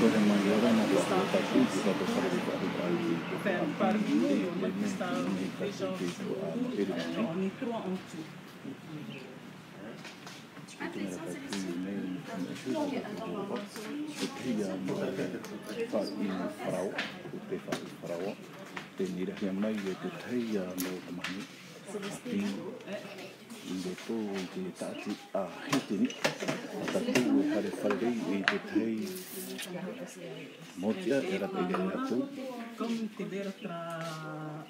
On est trois en tout. Indepo te tati a hitini tatu hare farei e te tei motia era te atu Comme te vera tra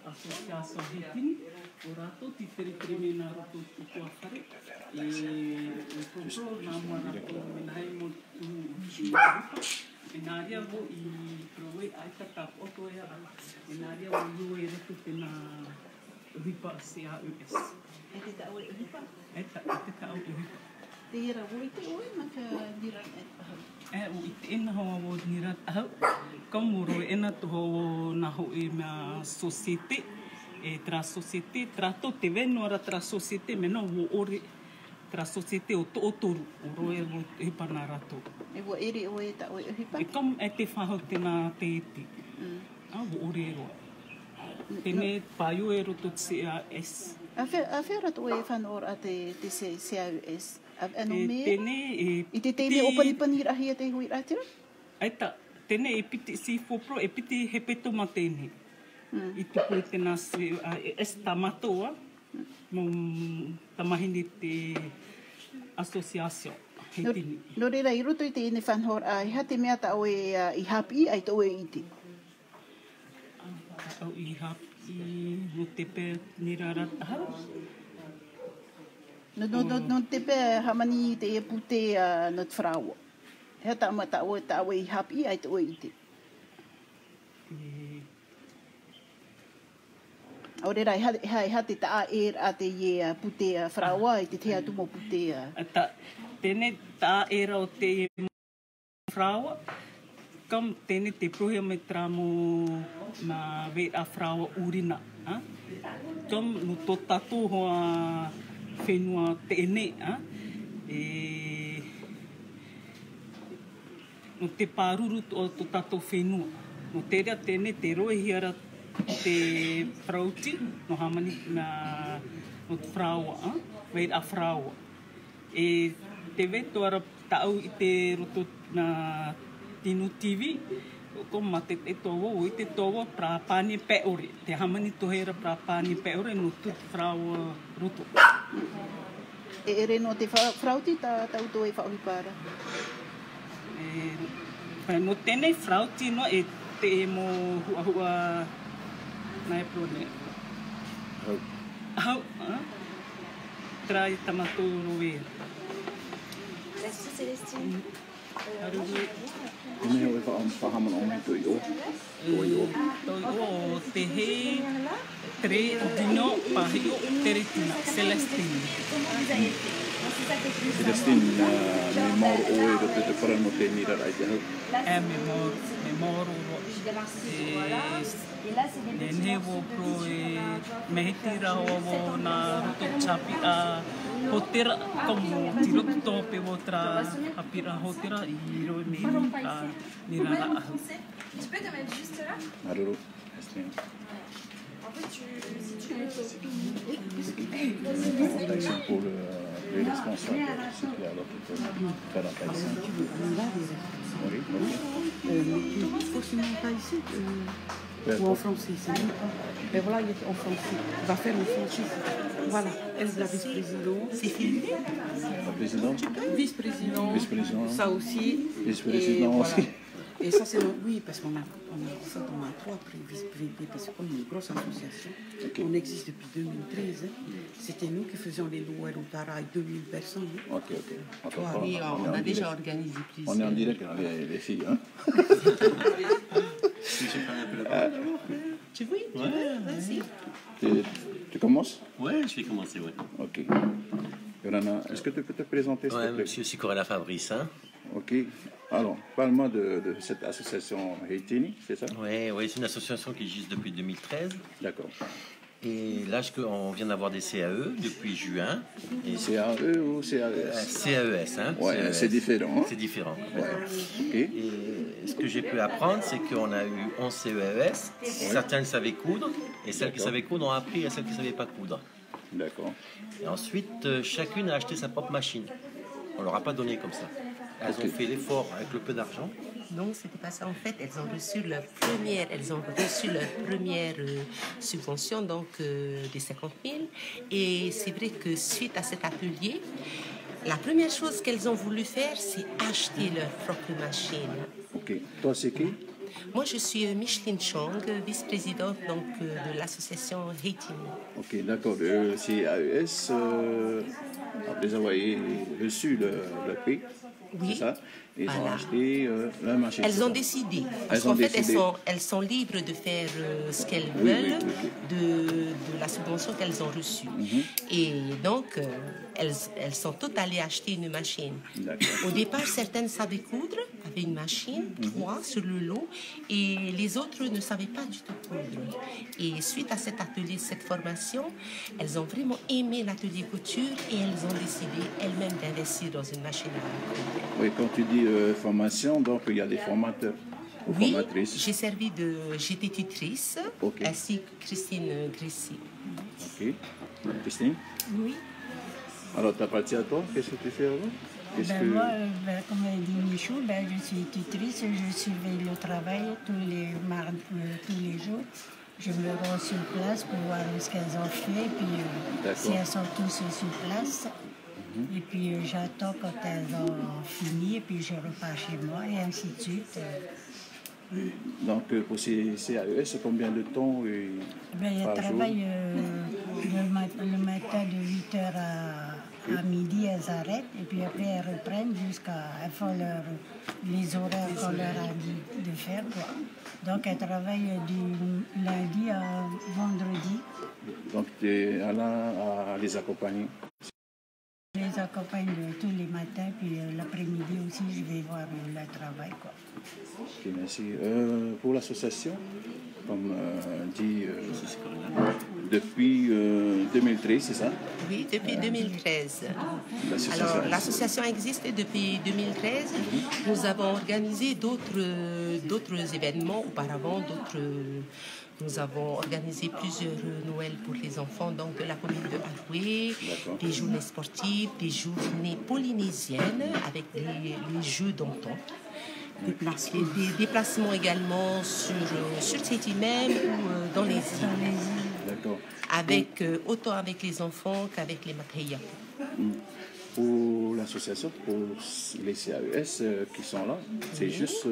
associação hitini orato ti terima roto tu afare e proprio na mara ko menai mo tu enaria vo I prove ai tata oto ya enaria vo yo era tu na ripa CAUS. Ete ta oi hipa. Eta ta o ripa. Te ira oi te oi maka diran O ina ho o nirat au como ro ena to ho na ho e ma societe e tra societe trato te veno ra tra societe me no o ore tra societe o toru o ro e o e panarato e wo iri oi ta oi hipa. e como e te fa ho te na te ti o ore ro tene paio e ro to CAS A vera tu e fan or ate te CAUS. Ano me? Tene I te teime o panipani rahi te hui ratira? Aita, tene e piti si fopro e piti he peto matene. I te koe tena se esta matoa mo tamahini te association. No reira I roto I te ine whanhor ai ha te mea ta o e I hapi ai to e iti. Au I hapi no te pe nirara tahau. No te pe hamani te e pute no te whraua. Hea ta ama ta o I hapi ai to e iti. O reira ha te ta e a te e pute whraua I te tea tumo pute. Tene ta era o te whraua. Kam tene te prohea me tramo na ve a whraua urina. Kam no to tato hoa whenua tene. No te pāruru o to tato whenua. No te rea tene te roe hiara te whrauti no hamani na no te whraua. Ve a whraua. E te veto ara tau I te roto na Tino TV, ko mate te towo, I te towo pra pani peore. Te hamani tohera pra pani peore no tu whraua roto. E reno te whrauti ta tau to e whauhipara? No tene whrauti no e te mo hua na e prone. Au, trai tamato roe. Merci Célestine. me o fa fahaman o me to yo To o te he tre dino pahio teretina Celestine. Celestine me moro o e rote te para no te nira ai te hau Me moro e nevo pro e mehitira o na roto chapi a hotera como tiro tope outra apira hotera I ro me nira a Tu peux te mettre juste là? aruru este En fait, si tu mets pour les responsables c'est clair alors qu'il faut faire un païen oui ok Forcément pas ici ou en français, c'est mieux. Mais voilà, il est en français. Il va faire en français. Voilà, elle est la vice-présidente. C'est filmé. la présidente Vice-président. Ça aussi. Vice-président voilà. aussi. Et ça, c'est oui, parce qu'on a, on a trois vice-présidents, parce qu'on est une grosse association. Okay. On existe depuis 2013. C'était nous qui faisions les lois au Taraï, 2000 personnes. Ok. Oui, on a déjà organisé plusieurs. On est en direct avec les filles, hein? Tu vois? Ouais, vas-y. Tu commences? Ouais, je vais commencer, ouais. Ok. Yorana, est-ce que tu peux te présenter, s'il te Ouais, plaît? monsieur Sicorella Fabrice, hein? Ok. Alors, parle-moi de cette association Haitini, c'est ça? Ouais, c'est une association qui existe depuis 2013. D'accord. Et là, on vient d'avoir des CAE depuis juin. CAE ou CAES? CAES, hein. Ouais, CAES. c'est différent. C'est différent. Ouais. Ok. Et ce que j'ai pu apprendre, c'est qu'on a eu 11 CES. Certaines savaient coudre, et celles qui savaient coudre ont appris à celles qui ne savaient pas coudre. D'accord. Et ensuite, chacune a acheté sa propre machine. On ne leur a pas donné comme ça. Elles ont fait l'effort avec le peu d'argent. Non, c'était pas ça. En fait, elles ont reçu leur première subvention, donc des 50 000. Et c'est vrai que suite à cet atelier, la première chose qu'elles ont voulu faire, c'est acheter leur propre machine. Ok. Toi, c'est qui? Moi, je suis Micheline Chang, vice-présidente donc, de l'association Haitimi. Ok, d'accord. Le CAES, après avoir reçu le prix, Oui. c'est ça? Ils ont Voilà. acheté la machine. Elles ont décidé. Parce Elles ont qu'en fait, décidé. elles sont libres de faire ce qu'elles Oui, veulent oui, oui. de la subvention qu'elles ont reçue. Et donc, elles sont toutes allées acheter une machine. D'accord. Au départ, certaines savaient coudre, avaient une machine, 3 sur le lot, et les autres ne savaient pas du tout coudre. Et suite à cet atelier, cette formation, elles ont vraiment aimé l'atelier couture et elles ont décidé elles-mêmes d'investir dans une machine à coudre. Oui, quand tu dis formation, donc il y a des formateurs ou Oui, formatrices. j'étais tutrice, Ok. ainsi que Christine Grissy. Ok. Christine? Oui. Alors, ta partie à toi, qu'est-ce que tu fais alors? Moi, comme a dit Michou, je suis tutrice, je surveille le travail tous les jours. Je me rends sur place pour voir ce qu'elles ont fait, puis si elles sont tous sur place. Et puis j'attends quand elles ont fini, et puis je repars chez moi, et ainsi de suite. Donc, pour ces CAES, c'est combien de temps Elles par jour? travaillent le matin de 8h à midi, elles arrêtent, et puis après elles reprennent elles font les horaires qu'on leur a dit de faire, quoi. Donc elles travaillent du lundi à vendredi. Donc, tu es là à les accompagner? Je les accompagne tous les matins, puis l'après-midi aussi, je vais voir le travail, quoi. Ok, merci. Pour l'association, comme dit, depuis 2013, c'est ça? Oui, depuis 2013. L'association Alors, existe. l'association existe depuis 2013. Nous avons organisé d'autres événements auparavant, nous avons organisé plusieurs Noëls pour les enfants donc de la commune de Haroué, des journées sportives, des journées polynésiennes avec les jeux d'antan. Des déplacements également sur Tahiti même ou dans les îles. D'accord. Autant avec les enfants qu'avec les Mathéas. Pour l'association, pour les CAES qui sont là, c'est juste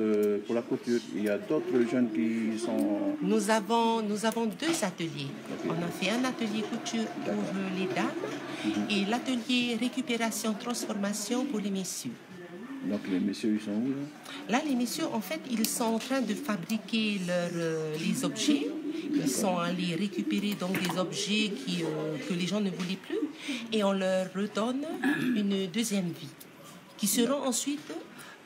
pour la couture. Il y a d'autres jeunes qui sont... Nous avons 2 ateliers. On a fait un atelier couture pour les dames et l'atelier récupération transformation pour les messieurs. Donc les messieurs, ils sont où là? Là, les messieurs, en fait, ils sont en train de fabriquer les objets. Ils sont allés récupérer donc des objets que les gens ne voulaient plus et on leur redonne une deuxième vie qui seront ensuite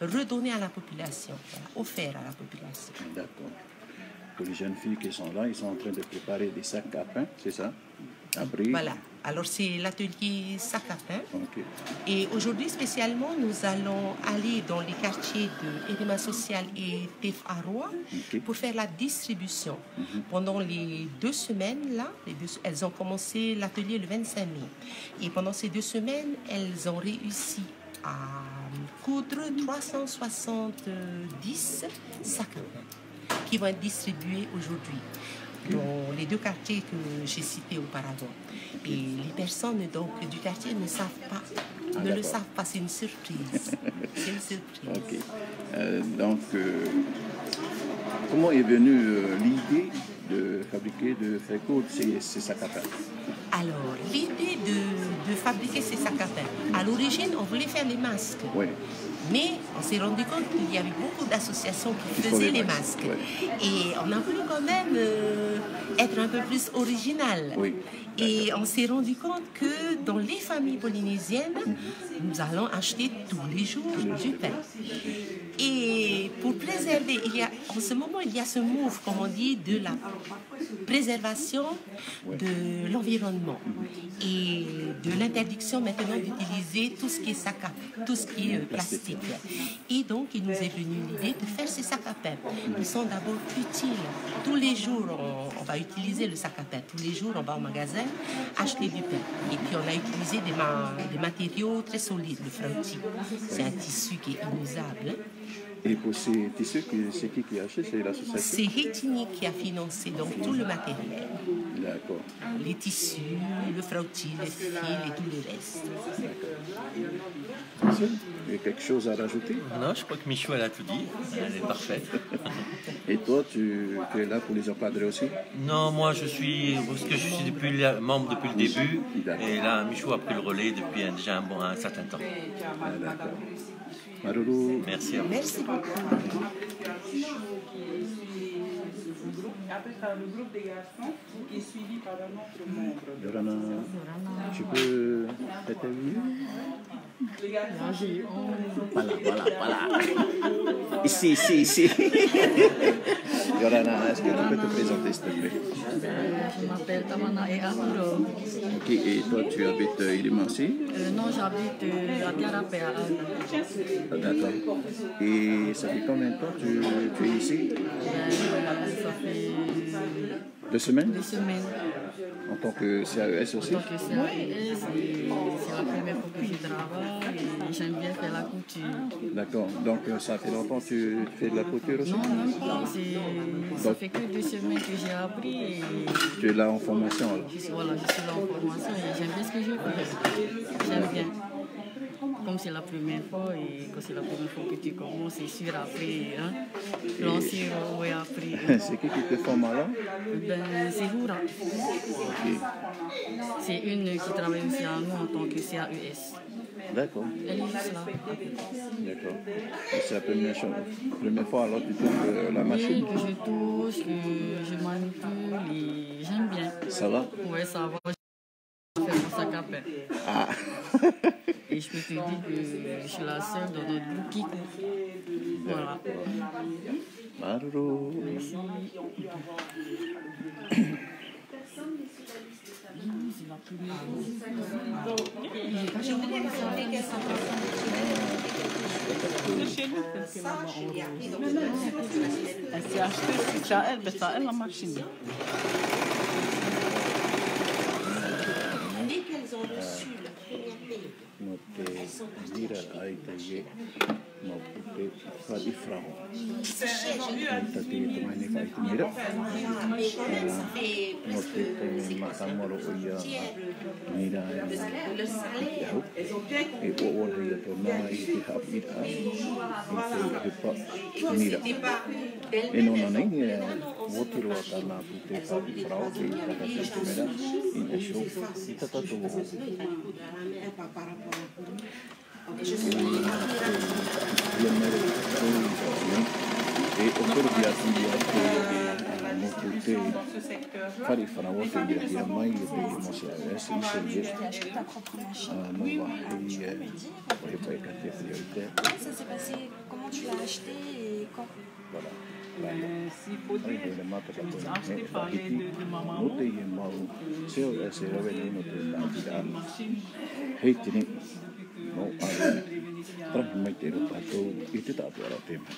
redonnés à la population, offerts à la population. D'accord. Pour les jeunes filles qui sont là, ils sont en train de préparer des sacs à pain, c'est ça? Après. Voilà. Alors c'est l'atelier sac à pain. Okay. Et aujourd'hui spécialement, nous allons aller dans les quartiers de Érima Social et Tef Aroa pour faire la distribution. Pendant les 2 semaines, là, elles ont commencé l'atelier le 25 mai. Et pendant ces 2 semaines, elles ont réussi à coudre 370 sacs à pain qui vont être distribués aujourd'hui dans les 2 quartiers que j'ai cités auparavant. Et les personnes donc, du quartier ne savent pas, le savent pas, c'est une surprise. C'est une surprise. Okay. Donc, comment est venue l'idée de fabriquer, de faire coudre ces sacs à pain? Alors, l'idée de fabriquer ces sacs à pain, à l'origine, on voulait faire les masques. Oui. Mais on s'est rendu compte qu'il y avait beaucoup d'associations qui faisaient les masques. Ouais. Et on a voulu quand même être un peu plus original. Oui. Et on s'est rendu compte que dans les familles polynésiennes, nous allons acheter tous les jours du pain. Et pour préserver, en ce moment, il y a ce move, comme on dit, de la préservation de l'environnement et de l'interdiction maintenant d'utiliser tout ce qui est sac à tout ce qui est plastique. Et donc, il nous est venu l'idée de faire ces sacs à pain. Ils sont d'abord utiles. Tous les jours, on va utiliser le sac à pain. Tous les jours, on va au magasin acheter du pain. Et puis, on a utilisé des matériaux très solides, le frauti. C'est un tissu qui est inusable. Et pour ces tissus, c'est qui a acheté? C'est l'association? C'est Hitini qui a financé donc tout le matériel. D'accord. Les tissus, le frauti, les fils et tout le reste. D'accord. Il y a quelque chose à rajouter? Non, je crois que Michou, elle a tout dit. Elle est parfaite. Et toi, tu es là pour les encadrer aussi? Non, moi, je suis membre depuis le début. Et là, Michou a pris le relais depuis déjà un certain temps. Ah, d'accord. Maruru. Merci à vous. Merci beaucoup. Après, tu as le groupe des garçons qui est suivi par un autre membre. Yorana, tu peux t'interviewer? Les garçons, Voilà. Ici. Yorana, est-ce que tu peux te présenter, s'il te plaît? Je m'appelle Tamana et Amuro. Ok, et toi, tu habites Ilimansi? Non, j'habite à Tiarapé à Alda. D'accord. Et ça fait combien de temps tu es ici? Ça fait 2 semaines? 2 semaines. En tant que CAES aussi? En tant que CAES, c'est la première fois que je travaille et j'aime bien faire la couture. D'accord. Donc ça fait longtemps que tu fais de la couture aussi? Non, même pas. Ça fait que 2 semaines que j'ai appris. Et tu es là en formation alors? Voilà, je suis là en formation et j'aime bien ce que je fais. J'aime bien. Comme c'est la première fois et quand c'est la première fois que tu commences, c'est sûr après, hein, lancer et après. C'est qui te forme alors? C'est Houra. Okay. C'est une qui travaille aussi à nous en tant que CAES. D'accord. Elle est juste là. D'accord. Et c'est la première fois alors que tu touches la machine? Oui, que je touche, que je manipule et j'aime bien. Ça va? Oui, ça va. Je vais faire mon sac à pain. Ah. Et je peux te dire que je suis la seule dans notre groupe qui court. Voilà. Maruru. Merci. c'est chez nous. Elle s'est achetée, c'est à elle, mais c'est à elle la machine. Dès qu'elles ont reçu le premier paye, elles sont restées chez e okorobiatia mokote fari farawote ya mai de mosia es iselje nova et pour écarter priorité. Ça s'est passé, comment tu l'as acheté et quand? Voilà. S'il faut dire, je suis acheté par les de ma maman. Note ye mau seo ese revenu note ta heitini no ale tra mai te ro tato i te tato ara tema